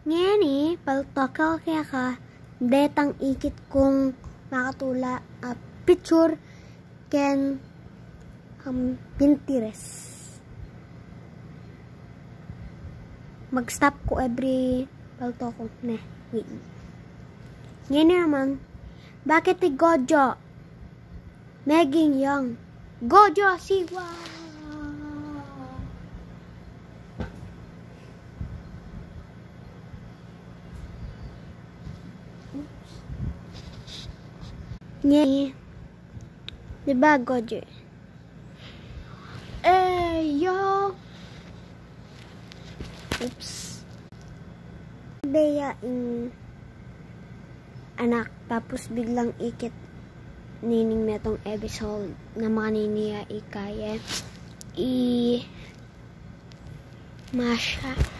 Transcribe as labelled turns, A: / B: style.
A: Ngayon paltokal kaya ka, detang ikit kong makatula picture ken Pinterest. Mag-stop ko every paltokal. Wait. Ngayon naman, bakit Gojo? Meging Young. Gojo, siwa! Ngayon, diba Gojo? Yo! Oops. Bea anak, tapos biglang ikit nining metong episode na maniniya ikaya Masha